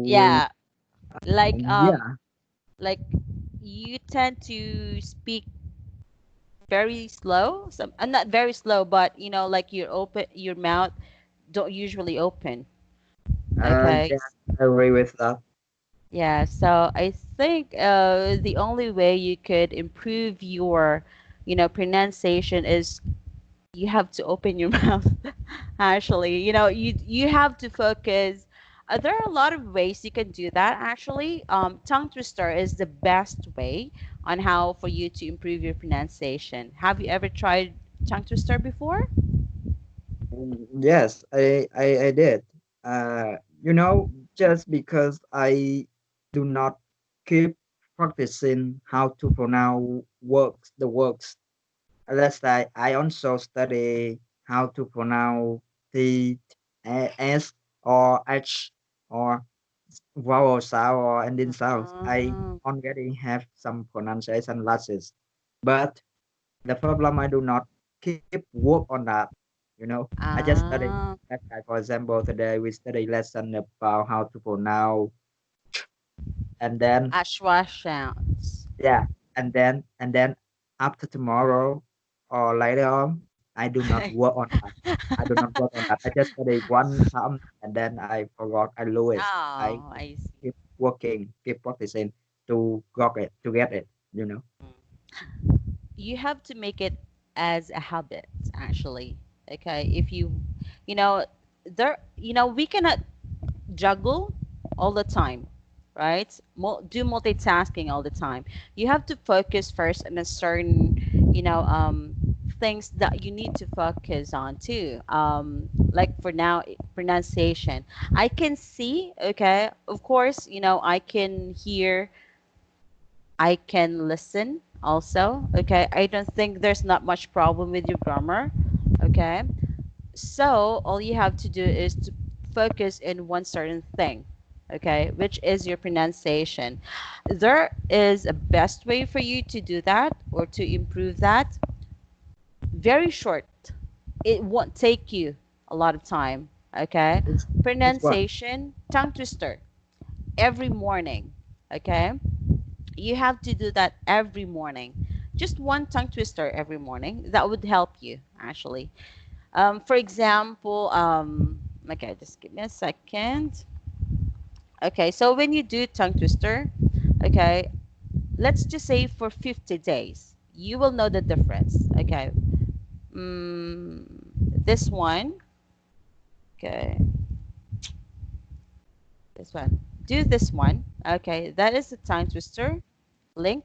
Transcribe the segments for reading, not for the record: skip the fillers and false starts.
Yeah, Yeah. like you tend to speak very slow. Some, not very slow, but like your mouth don't usually open. Okay. Yeah, I agree with that. Yeah, so I think the only way you could improve your, pronunciation is you have to open your mouth. Actually, you have to focus. There are a lot of ways you can do that. Actually, tongue twister is the best way on how for you to improve your pronunciation. Have you ever tried tongue twister before? Yes, I did. You know, just because I do not keep practicing how to pronounce the words. Let's say I also study how to pronounce T, S, or H, or vowel sound or ending sounds. I Uh, already have some pronunciation lessons, but the problem I do not keep work on that. You know, I just study. ah, Like for example, today we study lesson about how to pronounce, and then ashwa sounds. yeah, and then after tomorrow or later on, I do not work on that. I do not work on that. I just study one time and then I forgot. I lose. I Oh, I see. keep working, keep practicing to got it, to get it. You know. You have to make it as a habit, actually. Okay, if you know we cannot juggle all the time, right? Do multitasking all the time. You have to focus first on a certain things that you need to focus on too. Like for now, pronunciation, I can see. Okay, of course, I can hear, I can listen also. Okay. I don't think there's not much problem with your grammar. Okay. So all you have to do is to focus in one certain thing. Okay. Which is your pronunciation. There is a best way for you to do that or to improve that. Very short. It won't take you a lot of time. Okay. Which which one? Pronunciation, tongue twister every morning. Okay. You have to do that every morning. Just one tongue twister every morning. That would help you, actually. For example, okay, just give me a second. Okay, so when you do tongue twister, okay, let's just say for 50 days, you will know the difference. Okay, mm, this one, okay, this one. Do this one. Okay, that is the tongue twister link.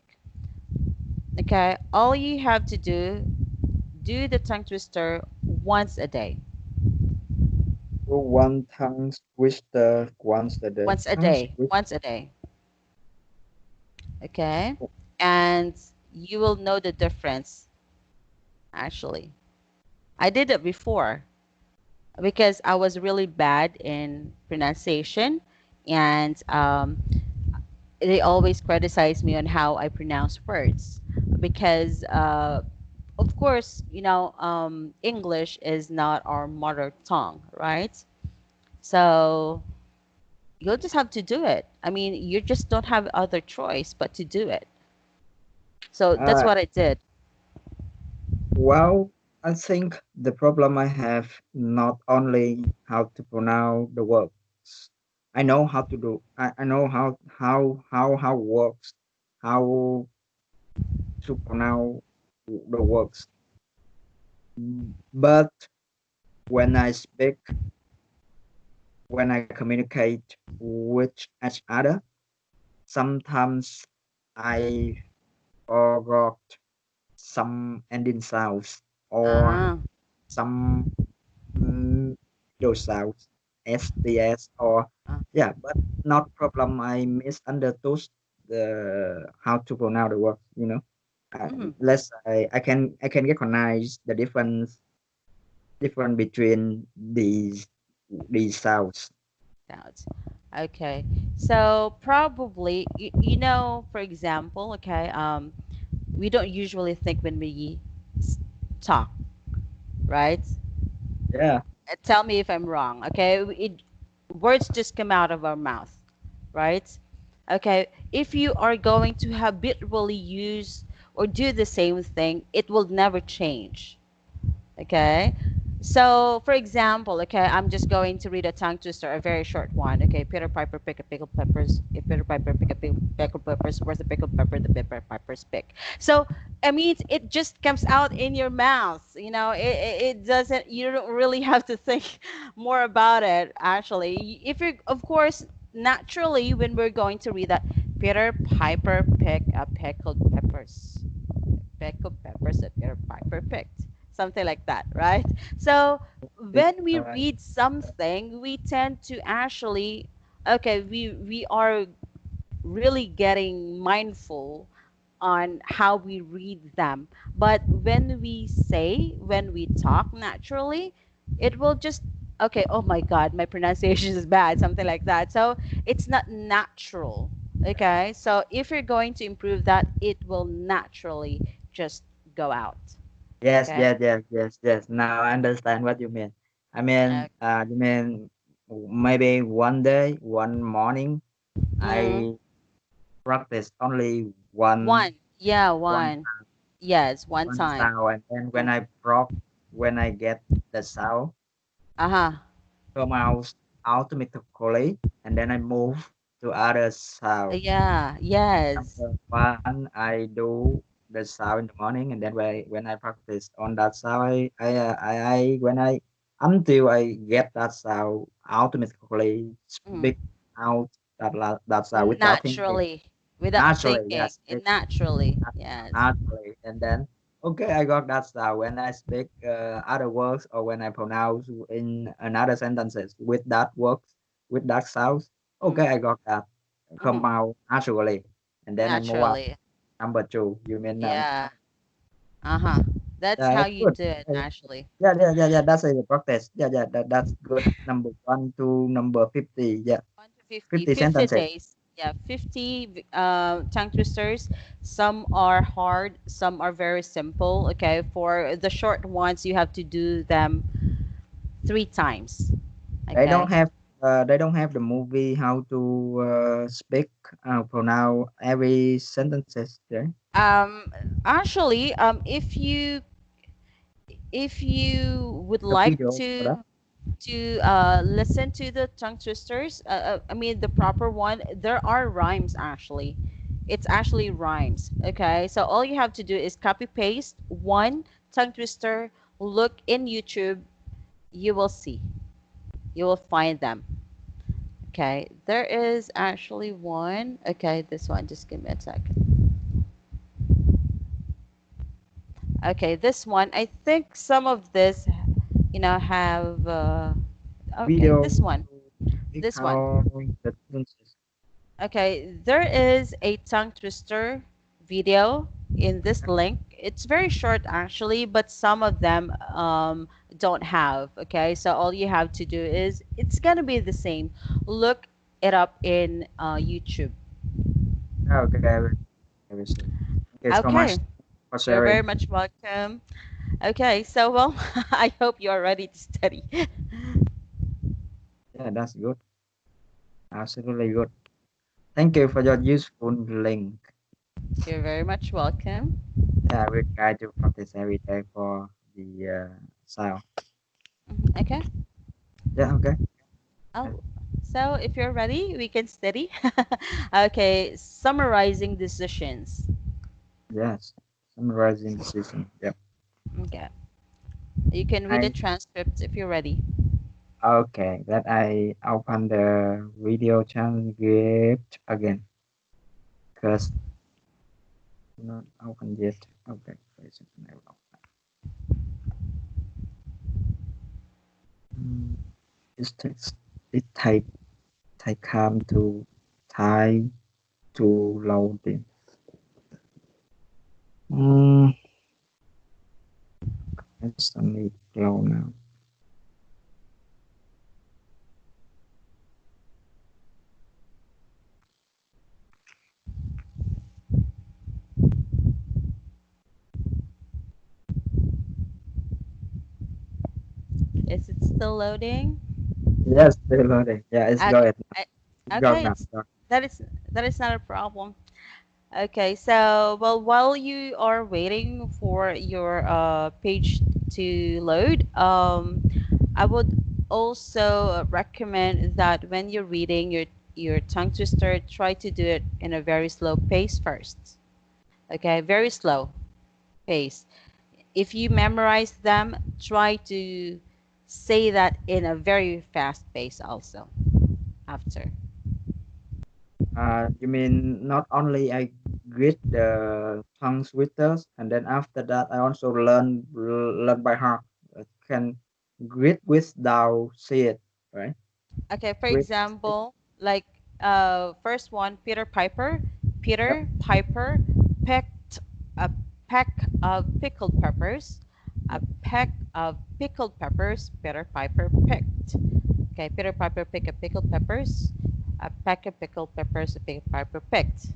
Okay, all you have to do the tongue twister once a day. Oh, one tongue twister once a day. Once a Tongue day. twister. Once a day. Okay? And you will know the difference, actually. I did it before because I was really bad in pronunciation, and they always criticize me on how I pronounce words because, of course, English is not our mother tongue, right? So you'll just have to do it. I mean, you just don't have other choice but to do it. So that's Uh, what I did. well, I think the problem I have not only how to pronounce the words. I know how to do. I know how works, how to pronounce the words. But when I speak, when I communicate with each other, sometimes I forgot some ending sounds or Ah, some those sounds, SDS or ah, yeah, but not problem. I misunderstood the how to pronounce the word. You know, mm, let's say I can recognize the difference between these sounds. sounds. Okay. So probably, for example, okay, we don't usually think when we s- talk, right? Yeah, Tell me if I'm wrong, okay? Words just come out of our mouth, right? Okay, if you are going to habitually use or do the same thing, it will never change. Okay. So, for example, okay, I'm just going to read a tongue twister, a very short one. Okay, Peter Piper pick a pickled peppers. If Peter Piper pick a pickled peppers, where's the pickled pepper? The Peter Piper's pick. So, I mean, it just comes out in your mouth. You know, it doesn't. You don't really have to think more about it. Actually, if you, of course, naturally, when we're going to read that, Peter Piper pick a pickled peppers, pickled peppers that Peter Piper picked. Something like that, right? So It, when we uh, read something, we tend to actually, okay, we are really getting mindful on how we read them. But when we say, when we talk naturally, it will just, okay, oh my God, my pronunciation is bad, something like that. So it's not natural. Okay. So if you're going to improve that, it will naturally just go out. yes, Okay. yes, yes, yes, yes. Now I understand what you mean. I mean, you mean maybe one day, one morning, Mm, I practice only one one. Yeah, one one. Yes, one one time. sound, and then Mm. when I get the sound Uh-huh. come out automatically, and then I move to other sound. Yeah, yes. Number one, I do the sound in the morning, and then when I practice on that sound, when I until I get that sound automatically Mm. speak out that sound without thinking. Naturally, without Naturally, thinking. yes, It naturally. Yes. naturally, and then okay, I got that sound when I speak other words or when I pronounce in another sentences with that words with that sounds. Mm. Okay, I got that come Hmm. out naturally, and then I move on. Naturally. Number two, you mean Yeah. Uh-huh. That's how that's you good. do it Uh, naturally. yeah. That's a practice. That's good. Number one to number 50. Yeah, 1 to 50. 50 50 sentences. days. Yeah, 50 tongue twisters. Some are hard, some are very simple. Okay, for the short ones, you have to do them 3 times. Okay. They don't have the movie how to speak pronounce every sentences there. Um, Actually, if you would The like video for that. to listen to the tongue twisters, I mean the proper one, there are rhymes actually. It's actually rhymes. Okay, so all you have to do is copy paste one tongue twister, look in YouTube, you will see, you will find them. Okay, there is actually one. Okay, this one. Just give me a second. Okay, this one. I think some of this, have. Okay, Video this one. to speak This one. how the sentences. Okay, there is a tongue twister video in this link. It's very short actually, but some of them don't have. Okay, so all you have to do is it's gonna be the same. Look it up in YouTube. Okay, I will see. Thank you so much Okay, for you're very sharing. much welcome. Okay, so well, I hope you're ready to study. Yeah, that's good. Absolutely good. Thank you for your useful link. You're very much welcome. Yeah, I will try to practice every day for the sound. Mhm. Okay. Yeah, okay. Uh, Oh, so if you're ready, we can study. Okay, summarizing decisions. yes. Summarizing decision. Yeah. Okay. You can read the I transcript if you're ready. okay. That I open the video transcript again because not open yet. Okay. Wait a second, I will open. It takes it take time to load it. Mm, it's only low now. Is it still loading? Yes, still loading. Yeah, it's Okay, going. Go okay, now. it's Go. that is that is not a problem. Okay, so well, while you are waiting for your page to load, I would also recommend that when you're reading your tongue twister, try to do it in a very slow pace first. Okay, very slow pace. If you memorize them, try to say that in a very fast pace also after. You mean not only I read the tongue twisters, and then after that I also learn by heart. I can read without see it, right? Okay, for Read. example, like first one, Peter Piper. Yep. Peter Piper picked a peck of pickled peppers. A Yep. peck of pickled peppers Peter Piper picked. Okay, Peter Piper picked a pickled peppers. A peck of pickled peppers Peter Piper picked.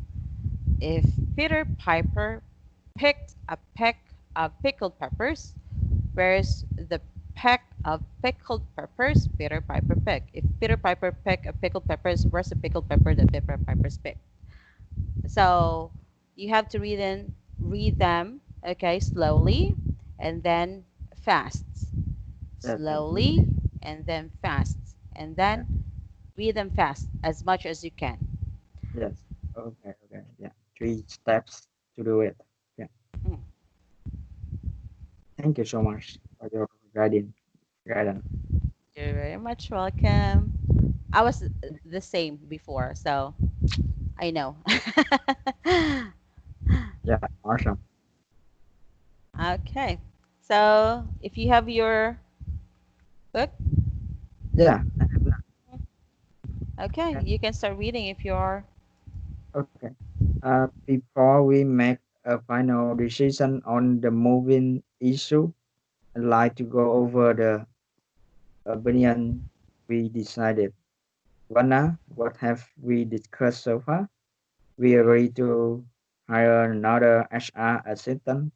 If Peter Piper picked a peck of pickled peppers, where's the peck of pickled peppers Peter Piper picked? If Peter Piper picked a pickled peppers, where's the pickled pepper that Peter Piper's picked? So you have to read them, okay, slowly and then fast. Yes. Slowly and then fast. And Yeah. then read them fast as much as you can. Yes. Okay. Okay. Yeah. 3 steps to do it. Yeah. Mm. Thank you so much for your guidance. You're very much welcome. I was the same before, so I know. Yeah. Awesome. Okay. So if you have your book, Yeah. okay, Okay. you can start reading if you're. Okay. Before we make a final decision on the moving issue, I'd like to go over the opinion we decided. Vanna, what have we discussed so far? We agreed to hire another HR assistant.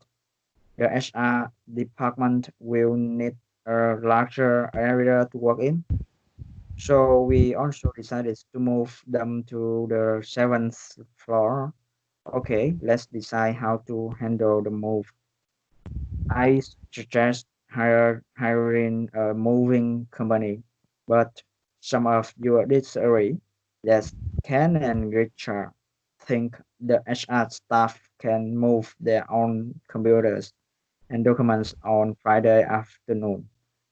The HR department will need a larger area to work in. So we also decided to move them to the seventh floor. Okay, let's decide how to handle the move. I suggest hiring a moving company, but some of you disagree. Yes, Ken and Richard think the HR staff can move their own computers and documents on Friday afternoon.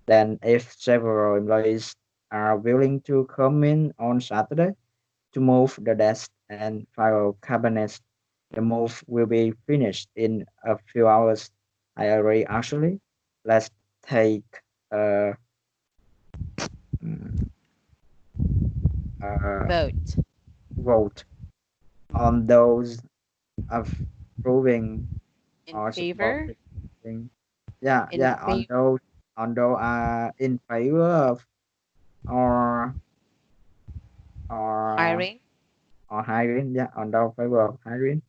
Then, if several employees are willing to come in on Saturday to move the desk and file cabinets, the move will be finished in a few hours. I agree, actually. Let's take a, mm, a Vote vote on those approving in or favor. supporting. Yeah, In yeah, favor. on those are in favor of or or Hiring. or hiring. Yeah, on those favor of hiring.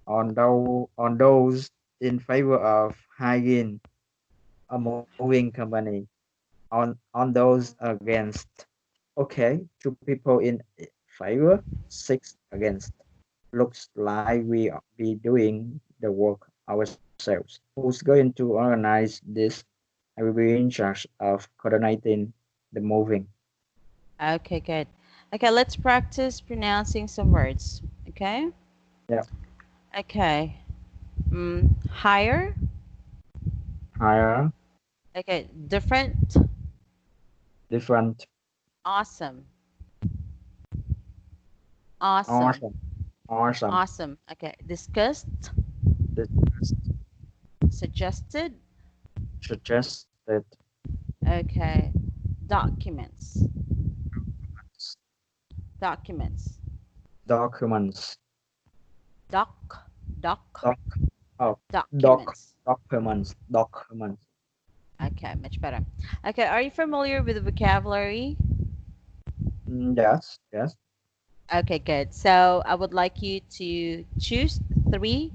On those in favor of hiring a moving company. On those against. Okay, 2 people in favor, 6 against. Looks like we be doing the work ourselves. Who's going to organize this? I will be in charge of coordinating the moving. Okay, good. Okay, let's practice pronouncing some words. Okay. Yeah, Okay. Higher. higher, Okay. Different. different, Awesome. Awesome. awesome, awesome, Awesome. Okay. Discussed. discussed, Suggested. suggested, Okay. Documents. Documents. documents, Doc. Doc. doc, oh, Documents. documents. Okay, much better. Okay, are you familiar with the vocabulary? Yes, yes. Okay, good. So I would like you to choose three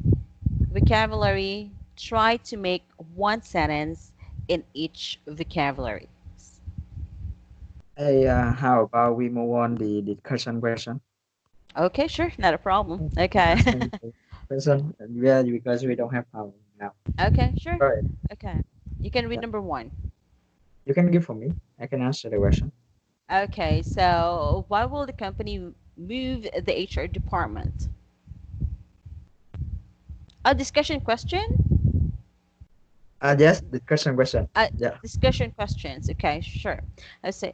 vocabulary. Try to make one sentence in each vocabulary. Hey, how about we move on the discussion question? Okay, sure, not a problem. Okay. Asking the question, yeah, because we don't have time now. Okay, sure. All right, Okay. You can read yeah, number one. you can give for me. I can answer the question. Okay, so why will the company move the HR department? A discussion question? Yes, discussion question. Uh, Yeah. Discussion questions. Okay, sure. I say.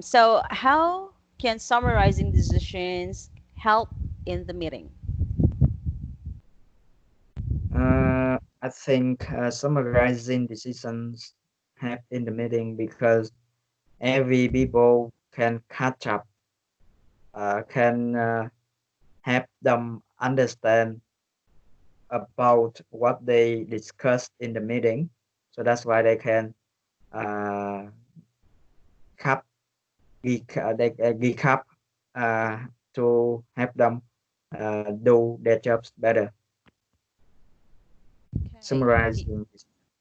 So how can summarizing decisions help in the meeting? I think summarizing decisions have in the meeting because every people can catch up, can help them understand about what they discussed in the meeting. So that's why they can uh, cap, recap to help them do their jobs better. Okay. Summarizing,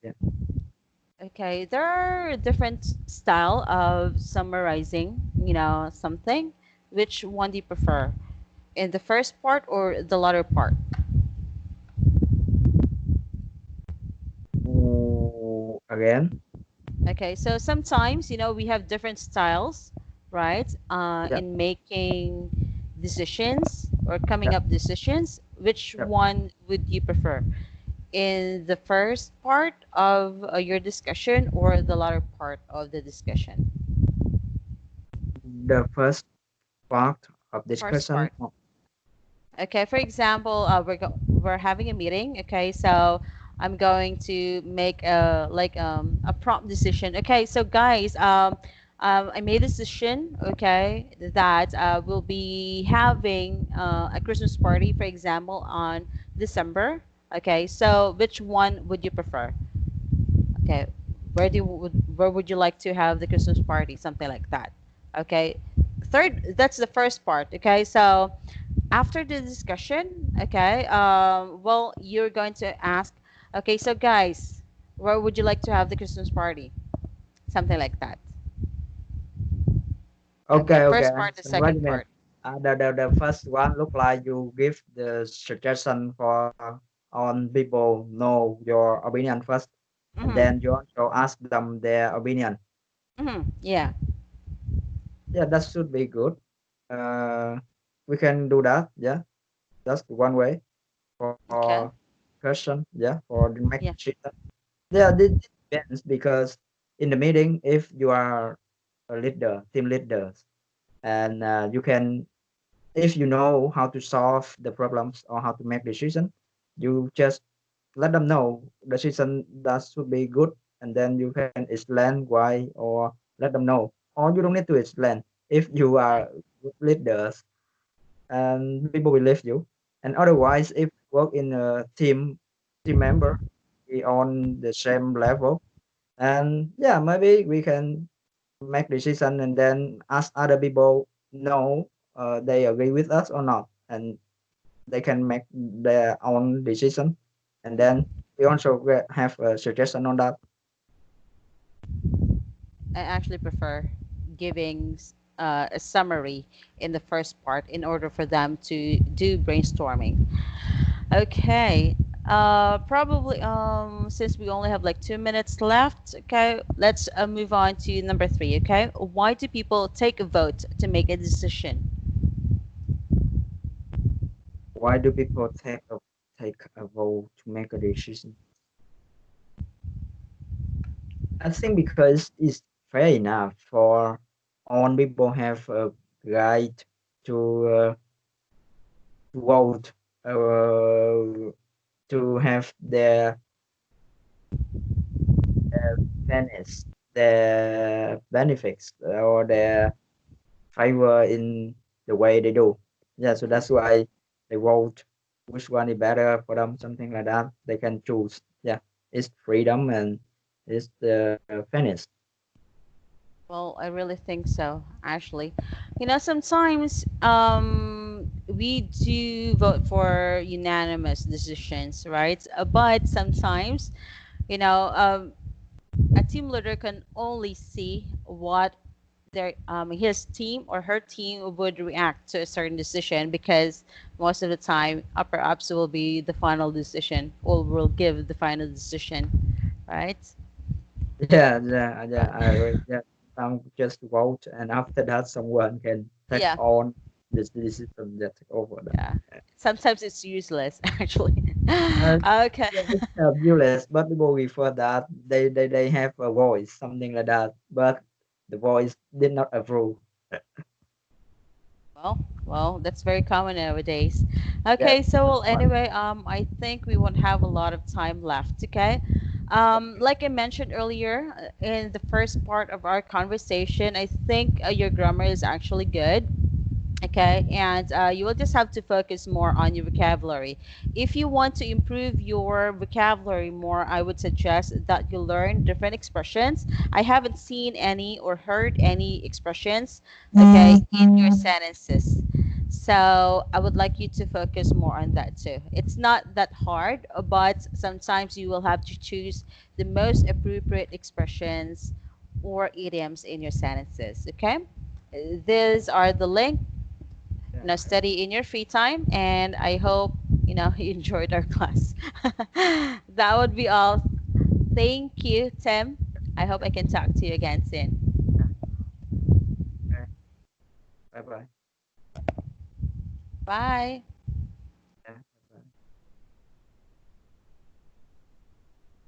yeah. Okay, there are different style of summarizing, something. Which one do you prefer? In the first part or the latter part? Again, Okay, so sometimes, we have different styles, right? yeah, In making decisions or coming yeah, up decisions. Which yeah. one would you prefer? In the first part of your discussion or the latter part of the discussion? The first part of First discussion. part. Okay, for example, we're having a meeting. Okay, so I'm going to make a prompt decision. Okay, so guys, I made a decision. Okay, that we'll be having a Christmas party, for example, on December. Okay, so which one would you prefer? Okay, where would you like to have the Christmas party? Something like that. Okay, third, that's the first part. Okay, so after the discussion, okay, well, you're going to ask, okay, so guys, where would you like to have the Christmas party? Something like that. Okay, Okay, okay. first part, the So wait a second minute. part. The first one look like you give the suggestion for on people know your opinion first, and Mm-hmm. then you also ask them their opinion. Mm-hmm. Yeah. Yeah, that should be good. Uh, we can do that. Yeah, that's one way for Okay. question. Yeah, for the make Yeah. decision. Yeah, this depends because in the meeting, if you are a leader, team leaders, and you can, if you know how to solve the problems or how to make decision, you just let them know decision that should be good, and then you can explain why or let them know, or you don't need to explain if you are good leaders and people believe you. And otherwise, if you work in a team member, be on the same level, and yeah, maybe we can make decision and then ask other people know they agree with us or not, and they can make their own decision, and then we also have a suggestion on that. I actually prefer giving a summary in the first part in order for them to do brainstorming. Okay. Probably since we only have like 2 minutes left, okay, let's move on to number three, okay? Why do people take a vote to make a decision? Why do people take a vote to make a decision? I think because it's fair enough for all people have a right to vote, to have their fairness, their benefits, or their favor in the way they do. Yeah, so that's why they vote which one is better for them, something like that. They can choose. Yeah, it's freedom and it's the fairness. Well, I really think so, actually. Sometimes we do vote for unanimous decisions, right? But sometimes, you know, um, a team leader can only see what his team or her team would react to a certain decision, because most of the time upper ups will be the final decision or will give the final decision, right? Yeah, yeah, yeah. I read that. Some just vote, and after that, someone can take Yeah, on this decision that take over them. yeah. Sometimes it's useless actually. Uh, Okay. yeah, it's useless, but people before that they have a voice, something like that, but the voice did not approve. Well, that's very common nowadays. Yeah, Okay, so that's well, why. anyway, I think we won't have a lot of time left. Okay, Okay. like I mentioned earlier in the first part of our conversation, I think your grammar is actually good. Okay, and you will just have to focus more on your vocabulary. If you want to improve your vocabulary more, I would suggest that you learn different expressions. I haven't seen any or heard any expressions, okay, in your sentences. So I would like you to focus more on that too. It's not that hard, but sometimes you will have to choose the most appropriate expressions or idioms in your sentences. Okay, these are the link, Yeah. study in your free time, and I hope you enjoyed our class. That would be all. Thank you, Tim. I hope I can talk to you again soon. Okay. Bye bye. Bye.